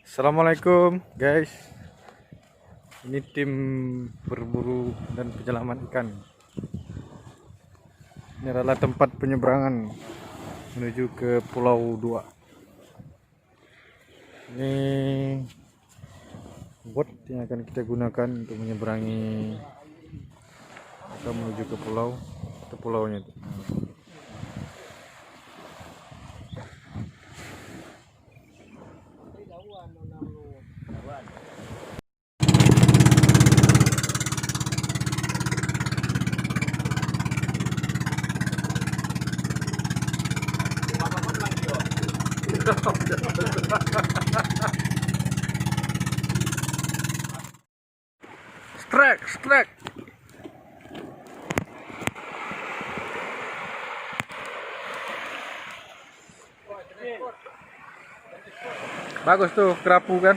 Assalamualaikum guys. Ini tim berburu dan penyelaman ikan. Ini adalah tempat penyeberangan menuju ke Pulau 2. Ini bot yang akan kita gunakan untuk menyeberangi atau menuju ke pulau atau pulaunya itu. Strike. Bagus tuh kerapu kan.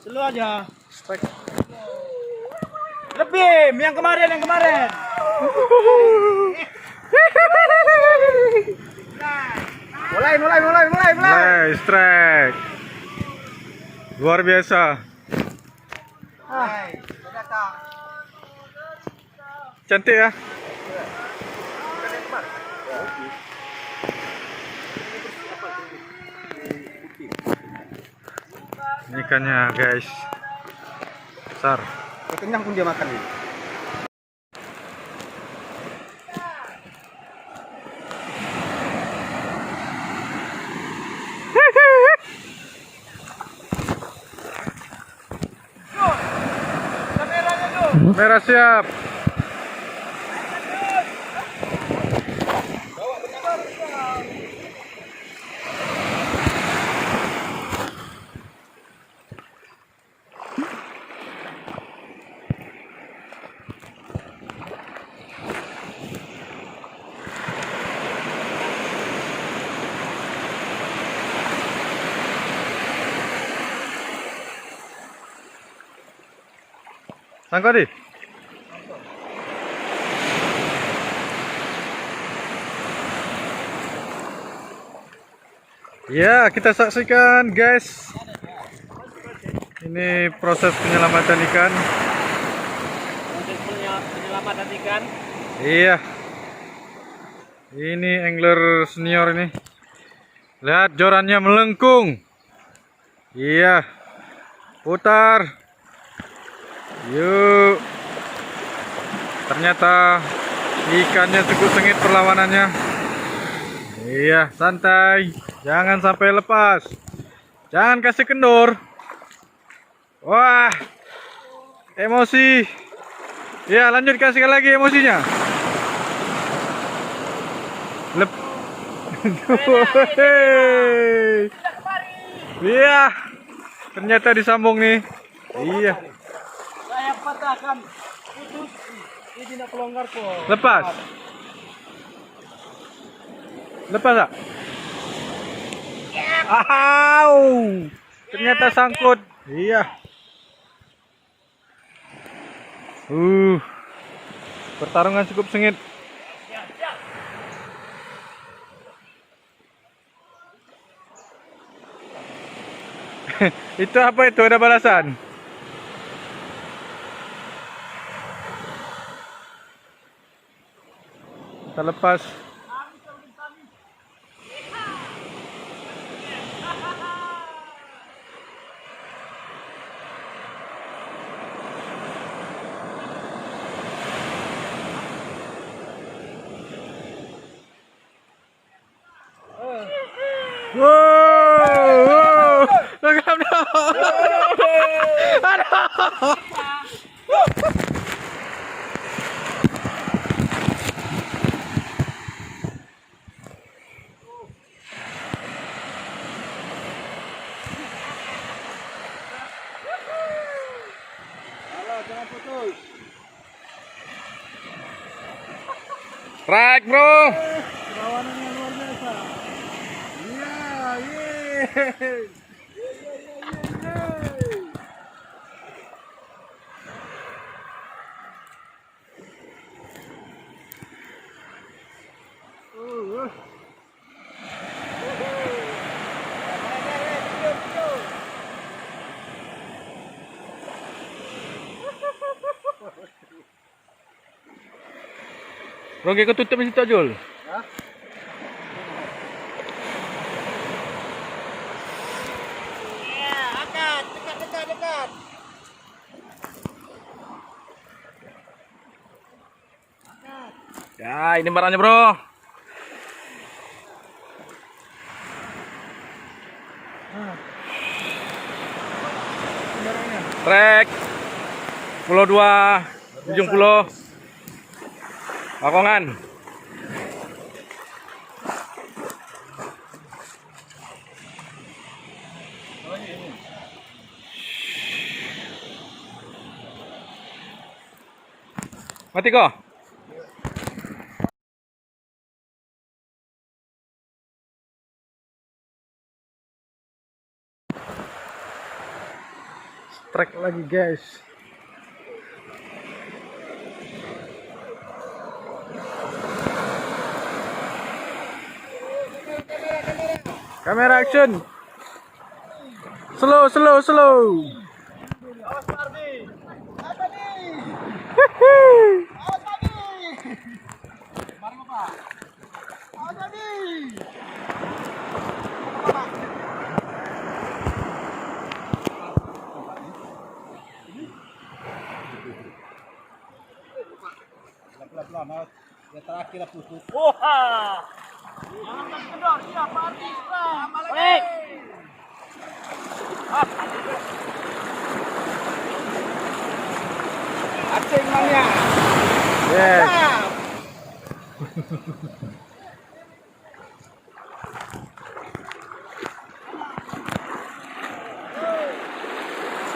Selu aja. Strike. Lebih yang kemarin. Mulai. Strike. Luar biasa. Cantik ya. Ini ikannya guys, besar. Kenyang pun dia makan ini. Merah siap. Sangka di. Ya, kita saksikan guys. Ini proses penyelamatan ikan. Penyelamatan ikan. Iya. Ini angler senior ini. Lihat jorannya melengkung. Iya. Putar. Yuk. Ternyata ikannya cukup sengit perlawanannya. Iya, santai. Jangan sampai lepas. Jangan kasih kendor. Wah. Emosi. Ya, lanjut kasihkan lagi emosinya. Iya. Ternyata disambung nih. Iya. Saya patahkan putus. Ini tidak pelonggar kok. Lepas. Lepas tak? Au! Ternyata sangkut. Iya. Pertarungan cukup sengit. Itu apa itu? Ada balasan? Kita lepas. Wow, lengkap dong. Aduh. Strike, bro. Perlawanan yang luar biasa. Iya, yeay. Bro, kau tutup situ, Jul. Dekat. Ya, ini barangnya, bro. Trek Pulau 2 ujung pulau Bakongan. Mati kok. Strike lagi, guys. Kamera action. Slow. Awas Pardi. Apa nih? Awas Pardi. Mari Bapak. Awas Pardi. Pelan-pelan, ya terakhir putus. Wah. Jangan kendor, siap Pardi. Baik. Acing mania. Yes.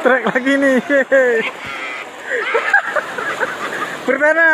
Strike lagi nih. Perdana.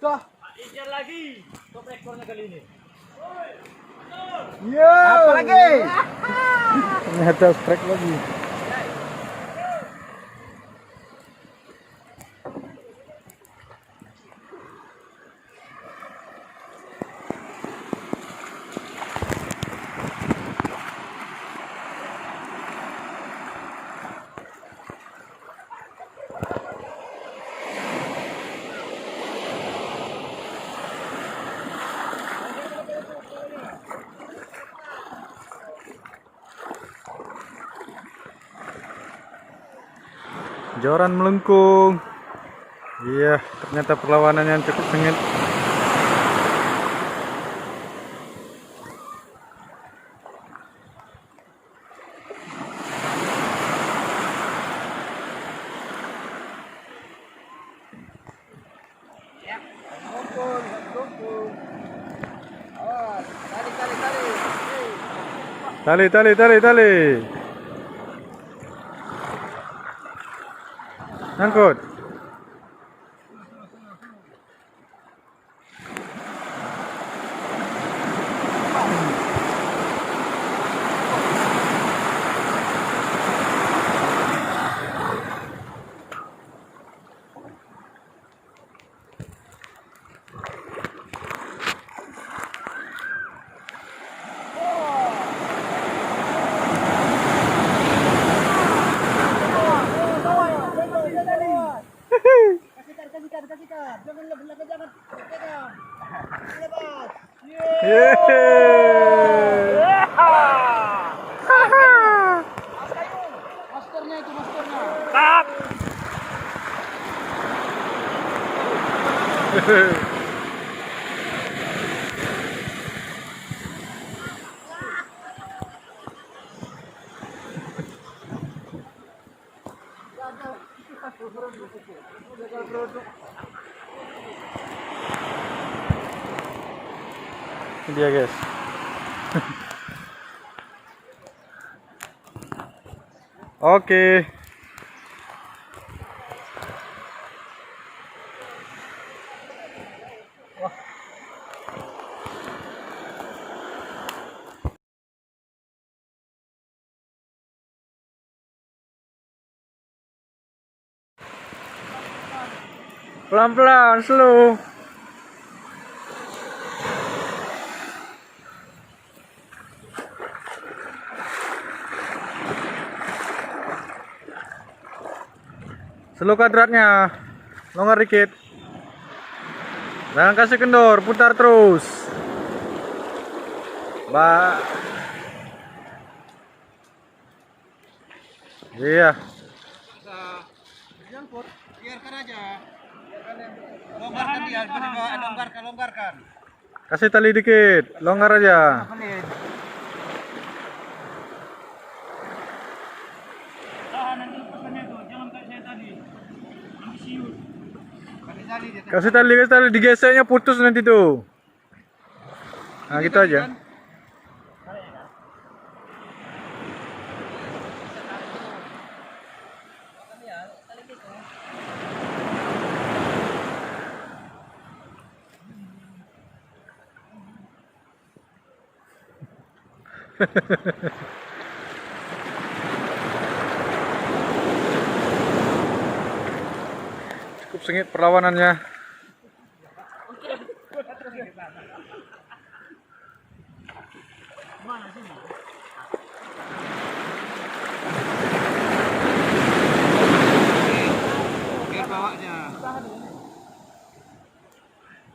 Tuh, ijar lagi. Top ekornya kali ini. Yo. Apa lagi? Ternyata strike lagi. Joran melengkung. Iya, ternyata perlawanan yang cukup sengit. Tali. Angkut. Kasihkan. Jangan lepas, jangan. Lepas. Masternya itu, masternya. Tak. Ini dia guys. Oke. Pelan-pelan, slow. Slow kadratnya. Longgar dikit. Jangan kasih kendor, putar terus. Iya. Jangkut, biarkan aja. Longgarkan dia, longgarkan. Kasih tali dikit, longgar aja. Tahan nanti lepaskannya tuh, jangan kayak saya tadi. Ambisius. Kasih tali, digeseknya putus nanti tuh. Nah, gitu aja. Cukup sengit perlawanannya. Biar bawanya.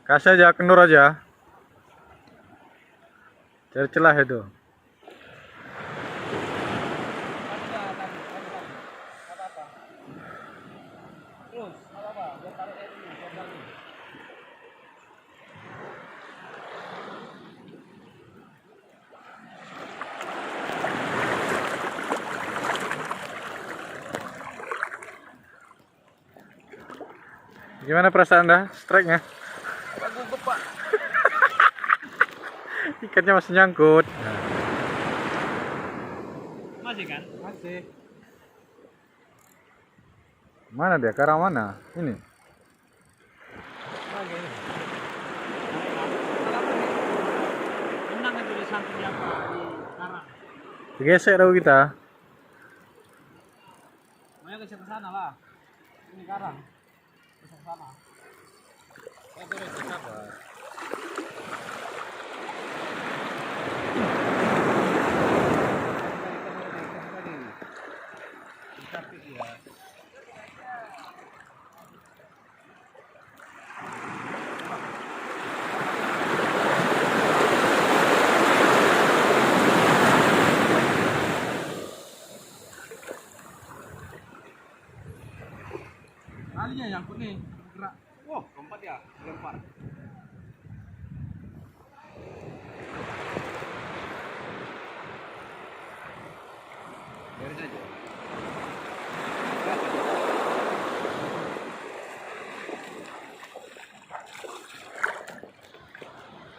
Kasih aja, kendor aja. Cari celah itu. Gimana perasaan Anda? Strike-nya? Gugup, Pak. Ikatnya masih nyangkut. Masih kan? Masih. Mana dia? Ke arah mana? Ini. Tenang itu di sampingnya Pak, di karang. Digesek tahu kita. Maya ke sana lah. Ini karang. Ke sana. Ya terus sabar. Kalinya nyangkut nih, gerak. Wah, lompat ya, lempar. Biarin aja.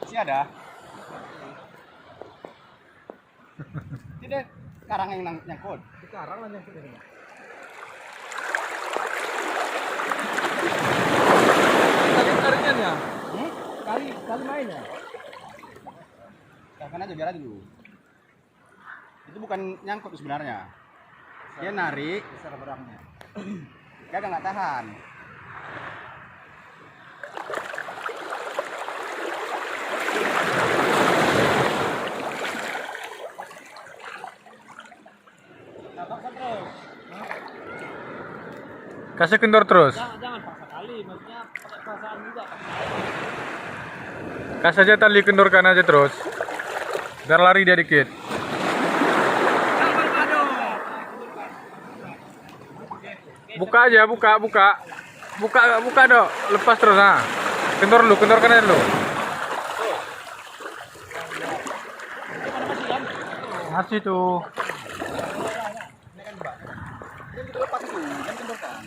Masih ada? Tidak, karang yang nyangkut. Di karang lah nyangkut ini. Tarikan ya? Kali main ya? Tahan aja, biar aja dulu. Itu bukan nyangkut sebenarnya. Dia narik besar barangnya. Dia nggak tahan. Kasih kendor terus. Jangan paksa kali, maksudnya pakai perasaan juga. Kasih aja tali, kendorkan aja terus. Biar lari dia dikit. Buka aja, buka dok. Lepas terus, nah. kendorkan aja lu. Masih tuh. Kan kita lepas itu, kan kendorkan.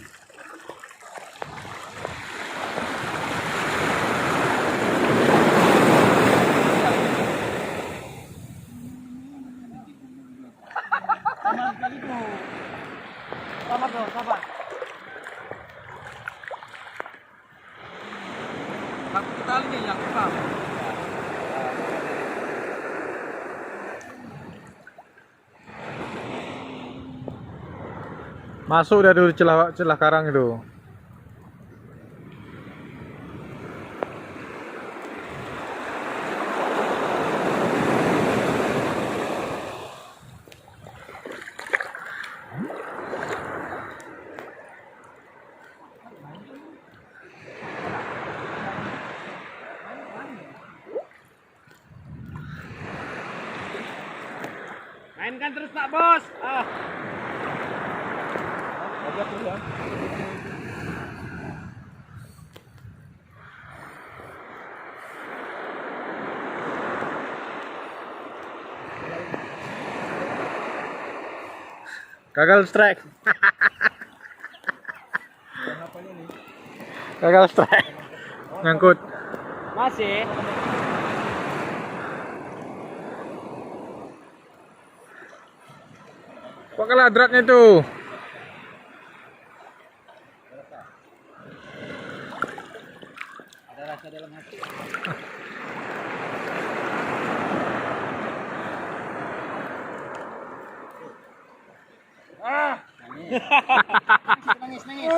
Sabar dong, sabar. Satu tali nih yang besar. Masuk dari celah karang itu. Mainkan terus Pak Bos. Ah. Gagal strike. Gagal strike. Nyangkut. Masih. Kok kalah dratnya tuh? Ada rasa dalam hati. Ah. Nangis, nangis.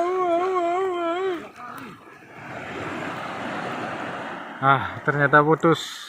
Ah, ternyata putus.